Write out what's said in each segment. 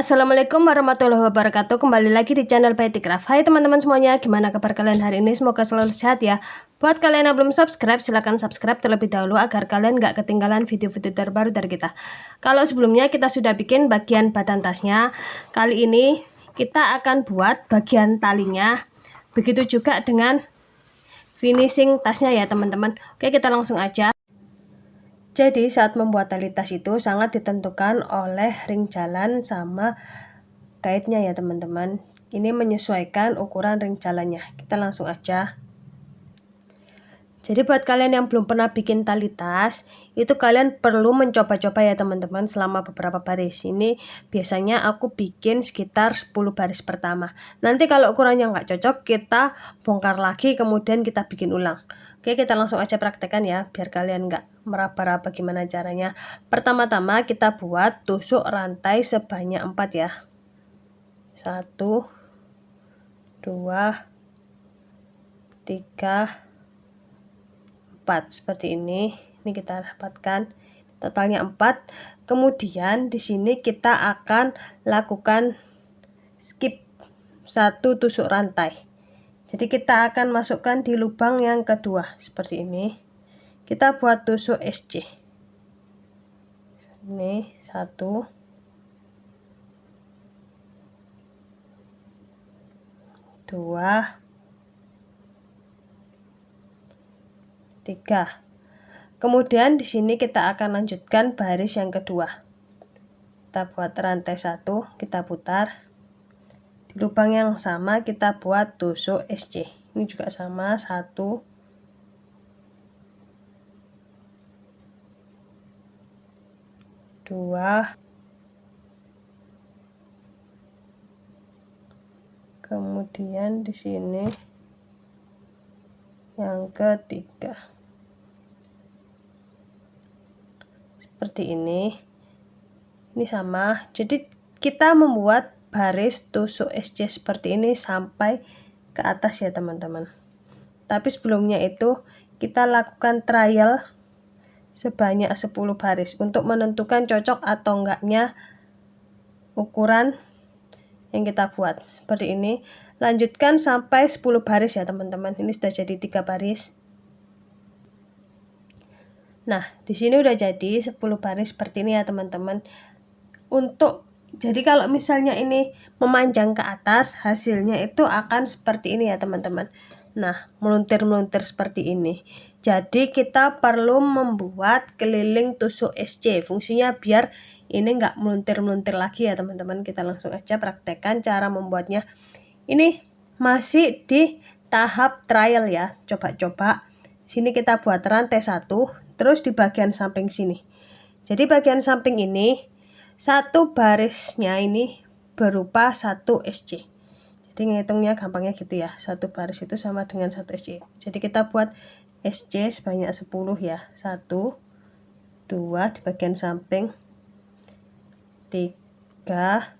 Assalamualaikum warahmatullahi wabarakatuh. Kembali lagi di channel Baiticraft. Hai teman-teman semuanya, gimana kabar kalian hari ini? Semoga selalu sehat ya. Buat kalian yang belum subscribe, silahkan subscribe terlebih dahulu agar kalian gak ketinggalan video-video terbaru dari kita. Kalau sebelumnya kita sudah bikin bagian badan tasnya, kali ini kita akan buat bagian talinya. Begitu juga dengan finishing tasnya ya teman-teman. Oke, kita langsung aja. Jadi saat membuat tali tas itu sangat ditentukan oleh ring jalan sama kaitnya ya teman-teman. Ini menyesuaikan ukuran ring jalannya. Kita langsung aja. Jadi buat kalian yang belum pernah bikin tali tas, itu kalian perlu mencoba-coba ya teman-teman selama beberapa baris. Ini biasanya aku bikin sekitar 10 baris pertama. Nanti kalau ukurannya nggak cocok, kita bongkar lagi kemudian kita bikin ulang. Oke, kita langsung aja praktekkan ya, biar kalian nggak meraba-raba gimana caranya. Pertama-tama kita buat tusuk rantai sebanyak 4 ya. 1, 2, 3, 4 seperti ini. Ini kita dapatkan totalnya 4. Kemudian di sini kita akan lakukan skip 1 tusuk rantai. Jadi kita akan masukkan di lubang yang kedua seperti ini. Kita buat tusuk SC. Ini 1, 2, 3. Kemudian di sini kita akan lanjutkan baris yang kedua. Kita buat rantai 1, kita putar. Di lubang yang sama kita buat tusuk SC. Ini juga sama, 1, 2, kemudian di sini yang ketiga. Seperti ini. Ini sama. Jadi kita membuat baris tusuk SC seperti ini sampai ke atas ya teman-teman. Tapi sebelumnya itu kita lakukan trial sebanyak 10 baris untuk menentukan cocok atau enggaknya ukuran yang kita buat. Seperti ini. Lanjutkan sampai 10 baris ya teman-teman. Ini sudah jadi 3 baris. Nah, di sini udah jadi 10 baris seperti ini ya teman-teman. Jadi kalau misalnya ini memanjang ke atas, hasilnya itu akan seperti ini ya teman-teman. Nah, meluntir-meluntir seperti ini. Jadi kita perlu membuat keliling tusuk SC. Fungsinya biar ini nggak meluntir-meluntir lagi ya teman-teman. Kita langsung aja praktekkan cara membuatnya. Ini masih di tahap trial ya, coba-coba. Sini kita buat rantai 1, terus di bagian samping sini. Jadi bagian samping ini satu barisnya ini berupa 1 SC. Jadi ngitungnya gampangnya gitu ya. Satu baris itu sama dengan 1 SC. Jadi kita buat SC sebanyak 10 ya. 1, 2 di bagian samping, 3,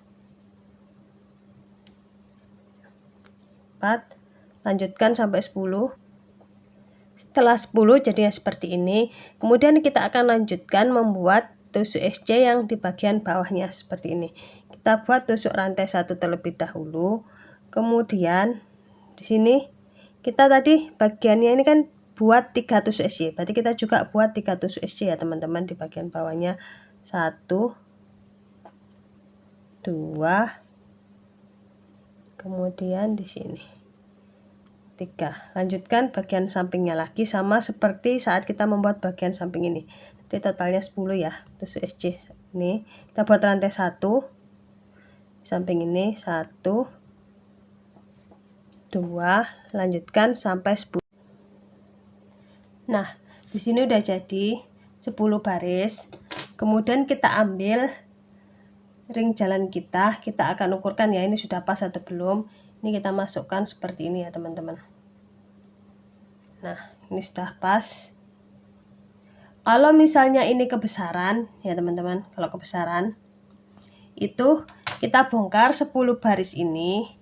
4, lanjutkan sampai 10. Setelah 10 jadinya seperti ini. Kemudian kita akan lanjutkan membuat tusuk SC yang di bagian bawahnya seperti ini. Kita buat tusuk rantai 1 terlebih dahulu. Kemudian di sini kita tadi bagiannya ini kan buat 3 tusuk SC. Berarti kita juga buat 3 tusuk SC ya teman-teman di bagian bawahnya. 1, 2, kemudian di sini 3. Lanjutkan bagian sampingnya lagi sama seperti saat kita membuat bagian samping ini. Jadi totalnya 10 ya tusuk SC. Ini kita buat rantai 1 samping ini, 1, 2, lanjutkan sampai 10. Nah, di sini udah jadi 10 baris. Kemudian kita ambil ring jalan kita akan ukurkan ya ini sudah pas atau belum. Ini kita masukkan seperti ini ya teman-teman. Nah, ini sudah pas. Kalau misalnya ini kebesaran ya teman-teman, kalau kebesaran itu kita bongkar 10 baris ini.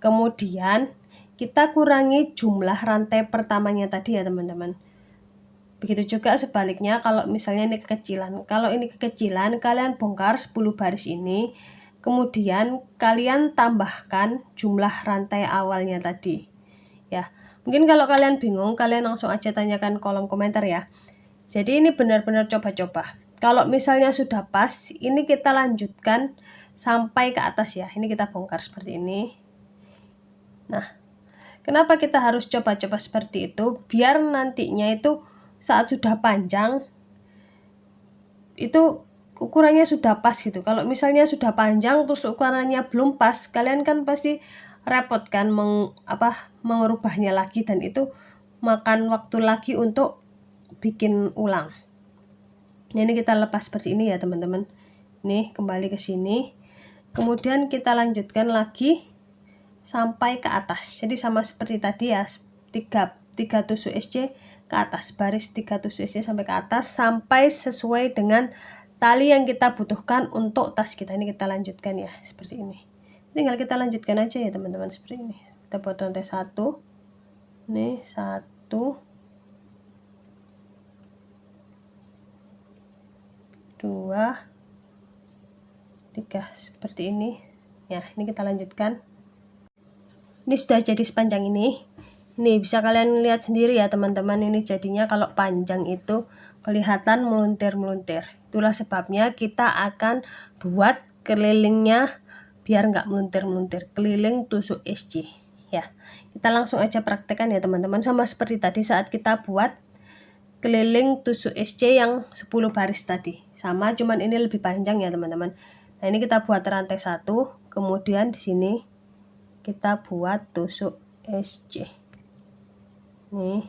Kemudian kita kurangi jumlah rantai pertamanya tadi ya teman-teman. Begitu juga sebaliknya kalau misalnya ini kekecilan. Kalau ini kekecilan, kalian bongkar 10 baris ini. kemudian kalian tambahkan jumlah rantai awalnya tadi ya. Mungkin kalau kalian bingung, kalian langsung aja tanyakan kolom komentar ya. Jadi ini benar-benar coba-coba. Kalau misalnya sudah pas, ini kita lanjutkan sampai ke atas ya. Ini kita bongkar seperti ini. Nah, kenapa kita harus coba-coba seperti itu? Biar nantinya itu saat sudah panjang, itu ukurannya sudah pas gitu. Kalau misalnya sudah panjang terus ukurannya belum pas, kalian kan pasti repot kan mengubahnya lagi, dan itu makan waktu lagi untuk bikin ulang. Nah, ini kita lepas seperti ini ya teman-teman. Nih, kembali ke sini. Kemudian kita lanjutkan lagi sampai ke atas. Jadi sama seperti tadi ya, 3 tusuk SC ke atas, baris 3 tusuk SC sampai ke atas sampai sesuai dengan tali yang kita butuhkan untuk tas kita. Ini kita lanjutkan ya seperti ini. Tinggal kita lanjutkan aja ya teman-teman seperti ini. Kita buat rantai 1. Nih 1 2 3 seperti ini ya. Ini kita lanjutkan. Ini sudah jadi sepanjang ini. Nih bisa kalian lihat sendiri ya teman-teman, ini jadinya kalau panjang itu kelihatan meluntir-meluntir. Itulah sebabnya kita akan buat kelilingnya biar nggak meluntir-meluntir, keliling tusuk SC ya. Kita langsung aja praktekkan ya teman-teman, sama seperti tadi saat kita buat keliling tusuk SC yang 10 baris tadi. Sama, cuman ini lebih panjang ya teman-teman. Nah, ini kita buat rantai 1, kemudian di sini kita buat tusuk SC. Nih.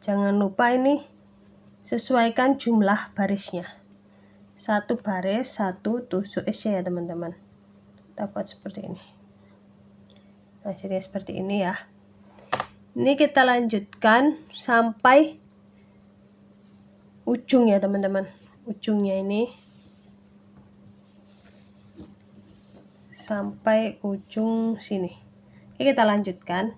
Jangan lupa ini sesuaikan jumlah barisnya. 1 baris 1 tusuk SC ya teman-teman. Kita buat seperti ini. Nah, jadi seperti ini ya. Ini kita lanjutkan sampai ujung ya teman-teman. Ujungnya ini sampai ujung sini. Oke, kita lanjutkan.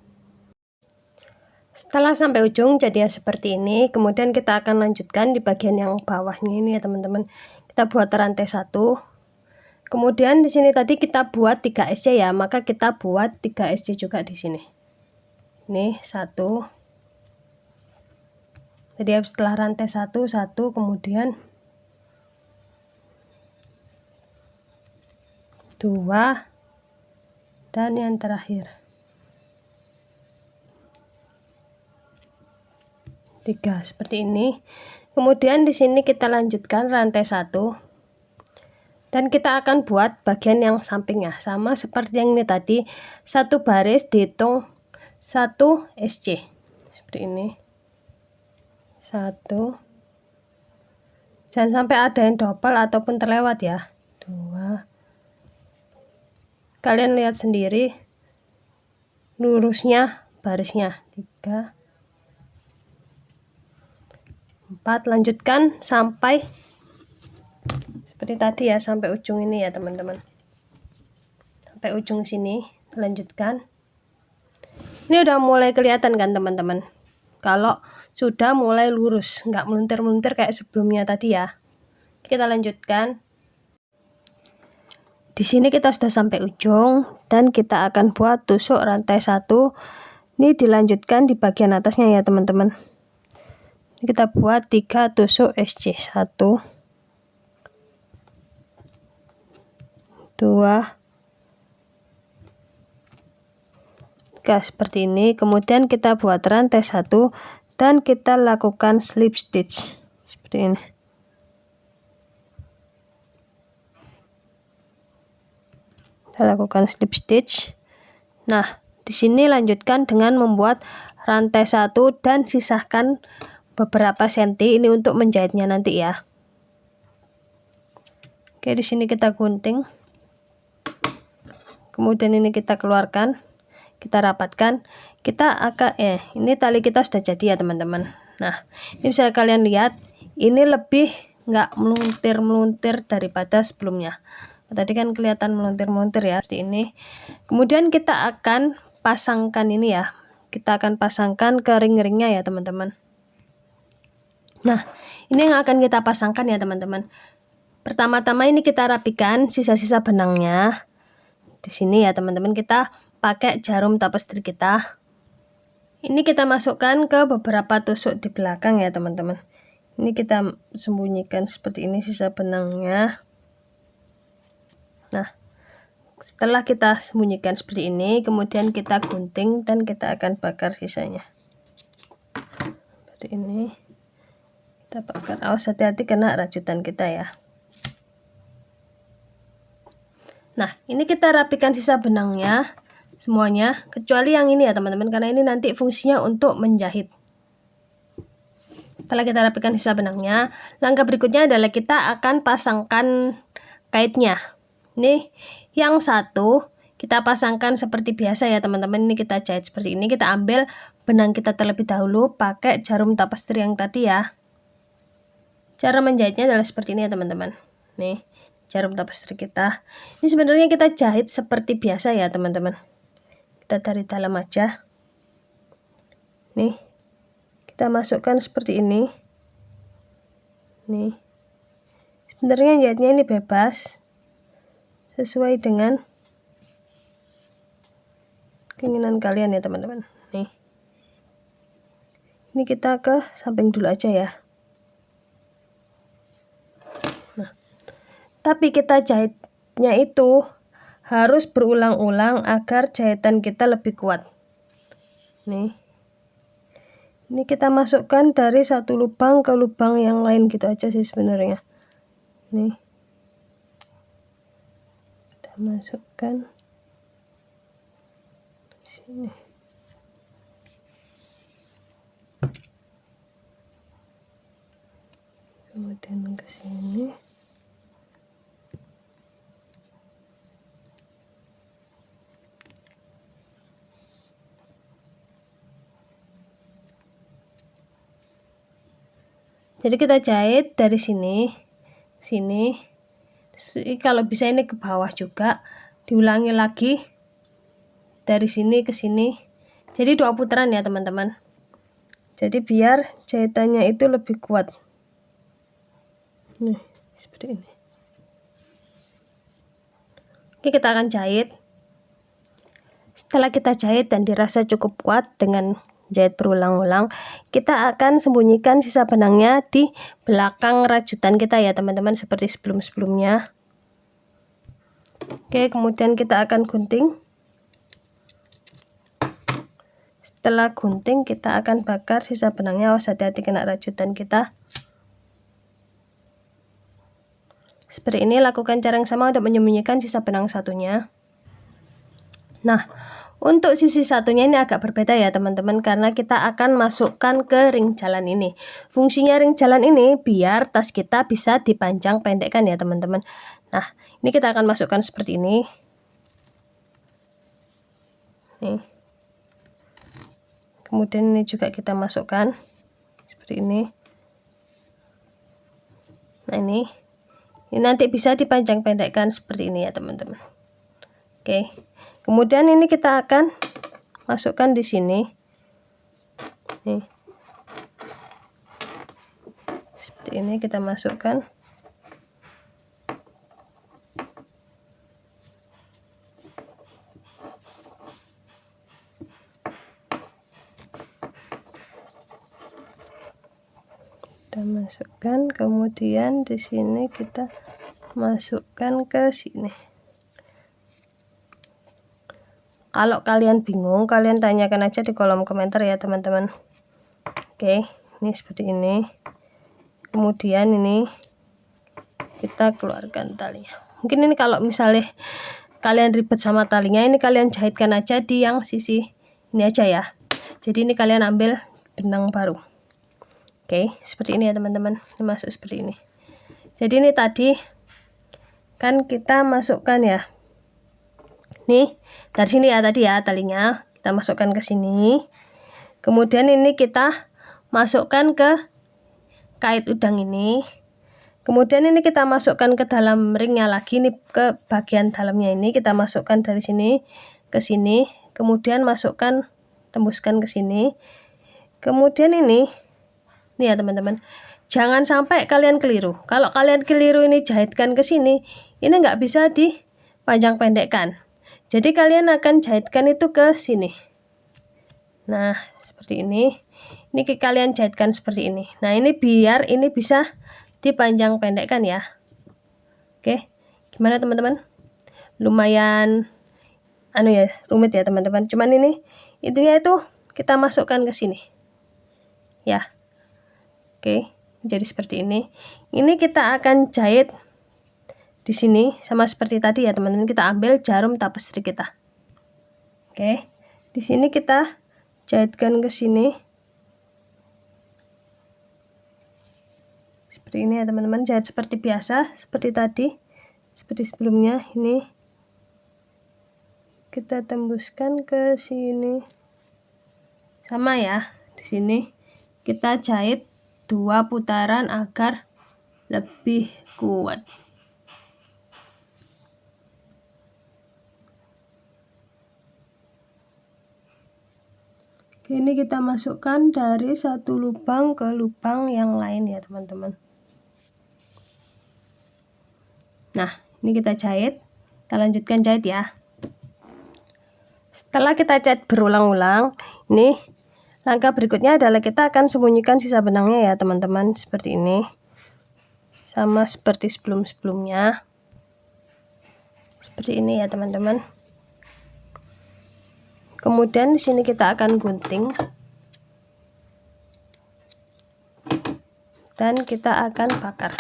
Setelah sampai ujung jadi seperti ini, kemudian kita akan lanjutkan di bagian yang bawahnya ini ya teman-teman. Kita buat rantai 1. Kemudian di sini tadi kita buat 3 SC ya, maka kita buat 3 SC juga di sini. Nih 1. Jadi setelah rantai 1 kemudian 2 dan yang terakhir 3 seperti ini. Kemudian di sini kita lanjutkan rantai 1 dan kita akan buat bagian yang sampingnya sama seperti yang ini tadi, 1 baris dihitung 1 SC seperti ini. 1, jangan sampai ada yang double ataupun terlewat ya. 2, kalian lihat sendiri lurusnya barisnya. 3, 4, lanjutkan sampai seperti tadi ya, sampai ujung ini ya teman-teman, sampai ujung sini. Lanjutkan. Ini udah mulai kelihatan kan teman-teman, kalau sudah mulai lurus, nggak meluntir-meluntir kayak sebelumnya tadi ya. Kita lanjutkan. Di sini kita sudah sampai ujung dan kita akan buat tusuk rantai 1. Ini dilanjutkan di bagian atasnya ya teman-teman. Kita buat 3 tusuk SC. 1, 2, 3 seperti ini. Kemudian kita buat rantai 1 dan kita lakukan slip stitch seperti ini. Kita lakukan slip stitch. Nah, di sini lanjutkan dengan membuat rantai 1 dan sisahkan beberapa senti ini untuk menjahitnya nanti ya. Oke, di sini kita gunting. Kemudian ini kita keluarkan, kita rapatkan. Kita akan ini tali kita sudah jadi ya teman-teman. Nah, ini bisa kalian lihat, ini lebih nggak meluntir-meluntir daripada sebelumnya. Tadi kan kelihatan meluntir-meluntir ya, seperti ini. Kemudian kita akan pasangkan ini ya. Kita akan pasangkan ke ring-ringnya ya teman-teman. Nah, ini yang akan kita pasangkan ya teman-teman. Pertama-tama ini kita rapikan sisa-sisa benangnya. Di sini ya teman-teman, kita pakai jarum tapestri kita. Ini kita masukkan ke beberapa tusuk di belakang ya teman-teman. Ini kita sembunyikan seperti ini sisa benangnya. Nah, setelah kita sembunyikan seperti ini, kemudian kita gunting dan kita akan bakar sisanya. Seperti ini. Kita bakar. Awas hati-hati kena rajutan kita ya. Nah, ini kita rapikan sisa benangnya semuanya, kecuali yang ini ya teman-teman, karena ini nanti fungsinya untuk menjahit. Setelah kita rapikan sisa benangnya, langkah berikutnya adalah kita akan pasangkan kaitnya. Ini yang satu kita pasangkan seperti biasa ya teman-teman. Ini kita jahit seperti ini. Kita ambil benang kita terlebih dahulu pakai jarum tapestri yang tadi ya. Cara menjahitnya adalah seperti ini ya teman-teman. Nih, jarum tapestri kita. Ini sebenarnya kita jahit seperti biasa ya teman-teman. Kita dari dalam aja. Nih, kita masukkan seperti ini. Nih, sebenarnya jahitnya ini bebas, sesuai dengan keinginan kalian ya teman-teman. Nih, ini kita ke samping dulu aja ya. Nah, tapi kita jahitnya itu harus berulang-ulang agar jahitan kita lebih kuat. Nih, ini kita masukkan dari satu lubang ke lubang yang lain gitu aja sih sebenarnya. Nih, kita masukkan sini. Kemudian ke sini. Jadi kita jahit dari sini, sini. Kalau bisa ini ke bawah juga, diulangi lagi dari sini ke sini. Jadi 2 putaran ya teman-teman. Jadi biar jahitannya itu lebih kuat. Nih, seperti ini. Oke, kita akan jahit. Setelah kita jahit dan dirasa cukup kuat dengan jahit berulang-ulang, kita akan sembunyikan sisa benangnya di belakang rajutan kita ya teman-teman, seperti sebelum-sebelumnya. Oke, kemudian kita akan gunting. Setelah gunting, kita akan bakar sisa benangnya. Awas hati-hati kena rajutan kita. Seperti ini, lakukan cara yang sama untuk menyembunyikan sisa benang satunya. Nah, untuk sisi satunya ini agak berbeda ya teman-teman, karena kita akan masukkan ke ring jalan ini. Fungsinya ring jalan ini biar tas kita bisa dipanjang pendekkan ya teman-teman. Nah, ini kita akan masukkan seperti ini. Nih. Kemudian ini juga kita masukkan seperti ini. Nah, ini nanti bisa dipanjang pendekkan seperti ini ya teman-teman. Oke. Kemudian ini kita akan masukkan di sini. Nih. Seperti ini kita masukkan. Kita masukkan, kemudian di sini kita masukkan ke sini. Kalau kalian bingung, kalian tanyakan aja di kolom komentar ya teman-teman. Oke, ini seperti ini. Kemudian ini kita keluarkan talinya. Mungkin ini kalau misalnya kalian ribet sama talinya, ini kalian jahitkan aja di yang sisi ini aja ya. Jadi ini kalian ambil benang baru. Oke, seperti ini ya teman-teman. Ini masuk seperti ini. Jadi ini tadi kan kita masukkan ya. Nih, dari sini ya tadi ya talinya kita masukkan ke sini. Kemudian ini kita masukkan ke kait udang ini. Kemudian ini kita masukkan ke dalam ringnya lagi, nih ke bagian dalamnya ini kita masukkan dari sini ke sini. Kemudian tembuskan ke sini. Kemudian ini ya teman-teman, jangan sampai kalian keliru. Kalau kalian keliru ini jahitkan ke sini, ini nggak bisa dipanjang pendekkan. Jadi kalian akan jahitkan itu ke sini. Nah, seperti ini. Ini kalian jahitkan seperti ini. Nah, ini biar ini bisa dipanjang pendekkan ya. Oke, gimana teman-teman? Lumayan rumit ya teman-teman. Cuman ini intinya itu kita masukkan ke sini. Ya. Oke, jadi seperti ini. Ini kita akan jahit di sini sama seperti tadi ya teman-teman. Kita ambil jarum tapestri kita. Oke. Di sini kita jahitkan ke sini. Seperti ini ya teman-teman. Jahit seperti biasa, seperti tadi. Seperti sebelumnya. Ini kita tembuskan ke sini. Sama ya. Di sini kita jahit 2 putaran agar lebih kuat. Ini kita masukkan dari satu lubang ke lubang yang lain ya teman-teman. Nah, ini kita jahit. Kita lanjutkan jahit ya. Setelah kita jahit berulang-ulang, ini langkah berikutnya adalah kita akan sembunyikan sisa benangnya ya teman-teman, seperti ini. Sama seperti sebelum-sebelumnya. Seperti ini ya teman-teman. Kemudian di sini kita akan gunting. Dan kita akan bakar.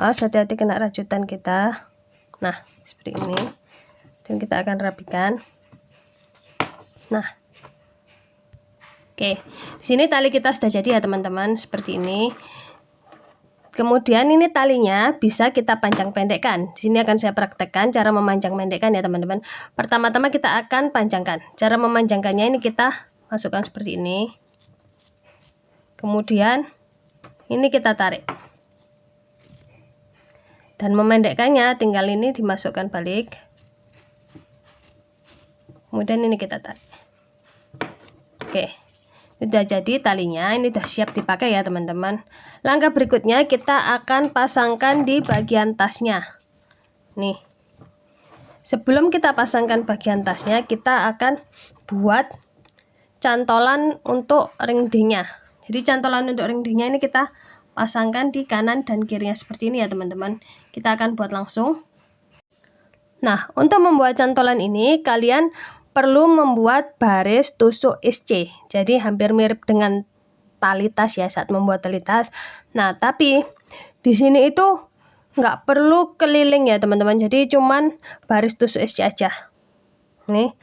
Hati-hati kena rajutan kita. Nah, seperti ini. Dan kita akan rapikan. Nah. Oke, di sini tali kita sudah jadi ya teman-teman, seperti ini. Kemudian ini talinya bisa kita panjang pendekkan. Di sini akan saya praktekkan cara memanjang pendekkan ya teman-teman. Pertama-tama kita akan panjangkan. Cara memanjangkannya ini kita masukkan seperti ini. Kemudian ini kita tarik. Dan memendekkannya tinggal ini dimasukkan balik. Kemudian ini kita tarik. Oke. Sudah jadi talinya, ini sudah siap dipakai ya teman-teman. Langkah berikutnya kita akan pasangkan di bagian tasnya. Nih. Sebelum kita pasangkan bagian tasnya, kita akan buat cantolan untuk ringdingnya. Jadi cantolan untuk ringdingnya ini kita pasangkan di kanan dan kirinya seperti ini ya teman-teman. Kita akan buat langsung. Nah, untuk membuat cantolan ini kalian perlu membuat baris tusuk SC. Jadi hampir mirip dengan tali tas ya saat membuat tali tas. Nah, tapi di sini itu nggak perlu keliling ya teman-teman. Jadi cuman baris tusuk SC aja. Nih,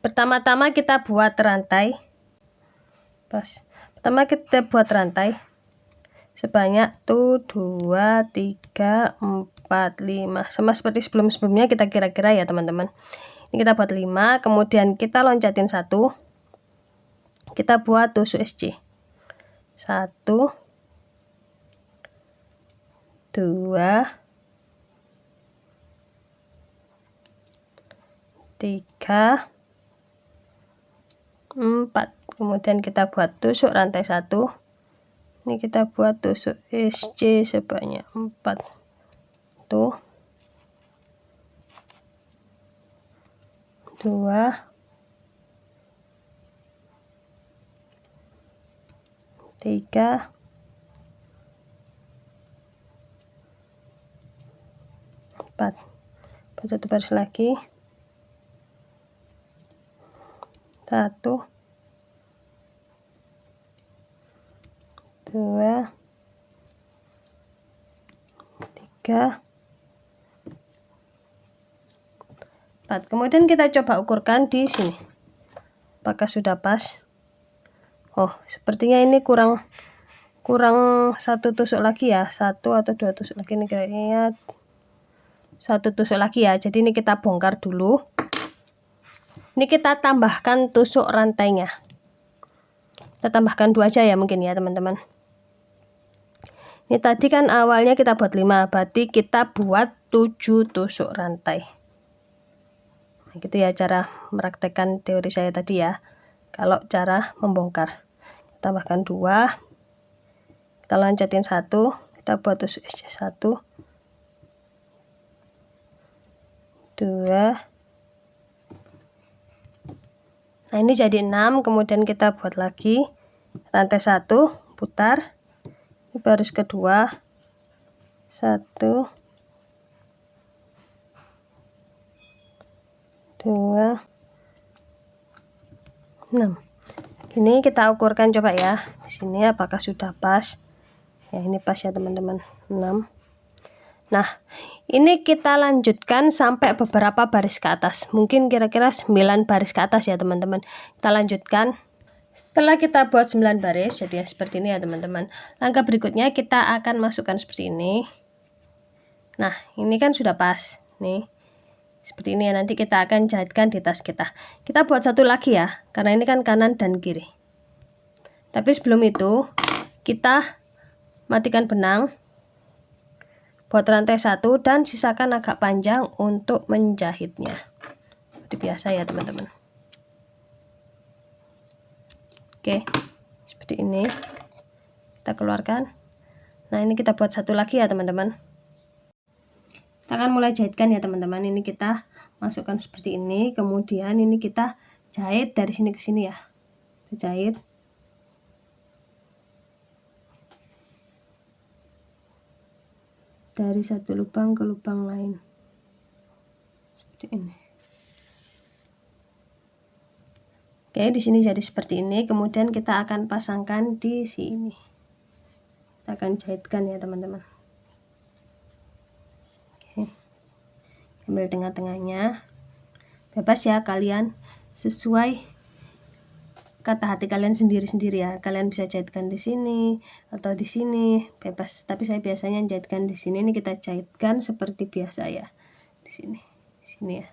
pertama-tama kita buat rantai. Pertama kita buat rantai sebanyak 2, 3, 4, 5. Sama seperti sebelum-sebelumnya kita kira-kira ya teman-teman. Ini kita buat 5, kemudian kita loncatin 1. Kita buat tusuk SC. 1, 2, 3, 4. Kemudian kita buat tusuk rantai 1. Ini kita buat tusuk SC sebanyak 4. Tuh. 2, 3, 4. Buat satu baris lagi. 1, 2, 3, 4. Kemudian kita coba ukurkan di sini. Apakah sudah pas? Oh, sepertinya ini kurang 1 tusuk lagi ya. 1 atau 2 tusuk lagi, ini kayaknya 1 tusuk lagi ya. Jadi ini kita bongkar dulu. Ini kita tambahkan tusuk rantainya. Kita tambahkan 2 aja ya mungkin ya teman-teman. Ini tadi kan awalnya kita buat 5, berarti kita buat 7 tusuk rantai. Nah, gitu ya cara meraktekkan teori saya tadi ya. Kalau cara membongkar, tambahkan 2. kita loncatin 1, kita buat tusuk aja 1, 2. Nah ini jadi 6, kemudian kita buat lagi rantai 1, putar, ini baris kedua, 1, 2, 6. Ini kita ukurkan coba ya. Di sini apakah sudah pas? Ya ini pas ya teman-teman, 6. Nah, ini kita lanjutkan sampai beberapa baris ke atas. Mungkin kira-kira 9 baris ke atas ya teman-teman. Kita lanjutkan. Setelah kita buat 9 baris, jadi seperti ini ya teman-teman. Langkah berikutnya kita akan masukkan seperti ini. Nah, ini kan sudah pas. Nih. Seperti ini ya, nanti kita akan jahitkan di tas kita. Kita buat satu lagi ya, karena ini kan kanan dan kiri. Tapi sebelum itu, kita matikan benang, buat rantai 1 dan sisakan agak panjang untuk menjahitnya. Seperti biasa ya teman-teman. Oke, seperti ini. Kita keluarkan. Nah ini kita buat satu lagi ya teman-teman. Kita akan mulai jahitkan ya teman-teman. Ini kita masukkan seperti ini, kemudian ini kita jahit dari sini ke sini ya. Kita jahit. Dari satu lubang ke lubang lain. Seperti ini. Oke, di sini jadi seperti ini, kemudian kita akan pasangkan di sini. Kita akan jahitkan ya teman-teman. Ambil tengah-tengahnya, bebas ya kalian, sesuai kata hati kalian sendiri-sendiri ya. Kalian bisa jahitkan di sini atau di sini, bebas. Tapi saya biasanya jahitkan di sini. Ini kita jahitkan seperti biasa ya, di sini ya.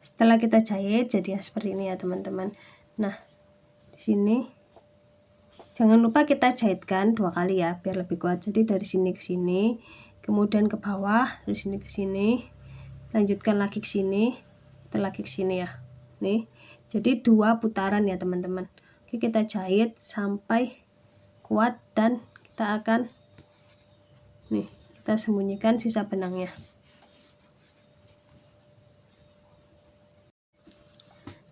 Setelah kita jahit, jadi seperti ini ya teman-teman. Nah, di sini jangan lupa kita jahitkan 2 kali ya, biar lebih kuat. Jadi dari sini ke sini, kemudian ke bawah, dari sini ke sini, lanjutkan lagi ke sini, dan lagi ke sini ya. Nih, jadi 2 putaran ya teman-teman. Oke, kita jahit sampai kuat dan kita akan kita sembunyikan sisa benangnya.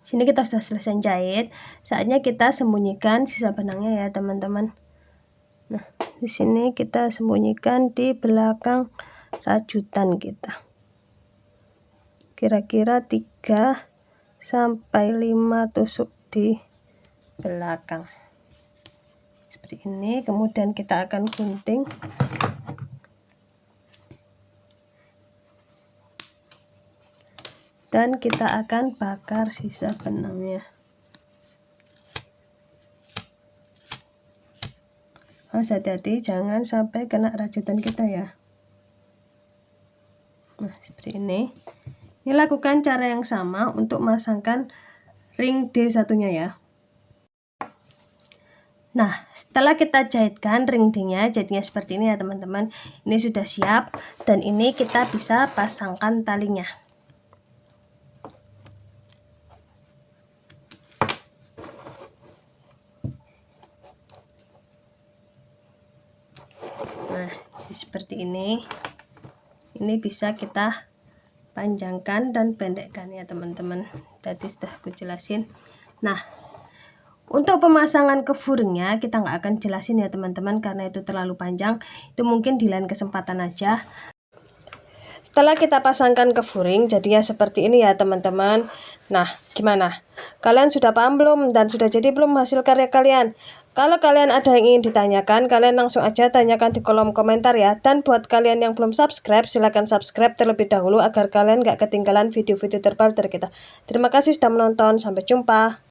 Sini kita sudah selesai jahit, saatnya kita sembunyikan sisa benangnya ya teman-teman. Nah, di sini kita sembunyikan di belakang rajutan kita. Kira-kira 3 sampai 5 tusuk di belakang. Seperti ini, kemudian kita akan gunting. Dan kita akan bakar sisa benangnya. Harus hati-hati jangan sampai kena rajutan kita ya. Nah seperti ini. Ini lakukan cara yang sama untuk memasangkan ring D1-nya ya. Nah setelah kita jahitkan ring D-nya jadinya seperti ini ya teman-teman. Ini sudah siap dan ini kita bisa pasangkan talinya. Nah seperti ini bisa kita panjangkan dan pendekkan ya teman-teman. Tadi sudah aku jelasin. Nah untuk pemasangan kefuringnya kita nggak akan jelasin ya teman-teman karena itu terlalu panjang, itu mungkin di lain kesempatan aja. Setelah kita pasangkan kefuring jadinya seperti ini ya teman-teman. Nah gimana, kalian sudah paham belum dan sudah jadi belum hasil karya kalian? Kalau kalian ada yang ingin ditanyakan, kalian langsung aja tanyakan di kolom komentar ya. Dan buat kalian yang belum subscribe, silahkan subscribe terlebih dahulu agar kalian gak ketinggalan video-video terbaru dari kita. Terima kasih sudah menonton, sampai jumpa.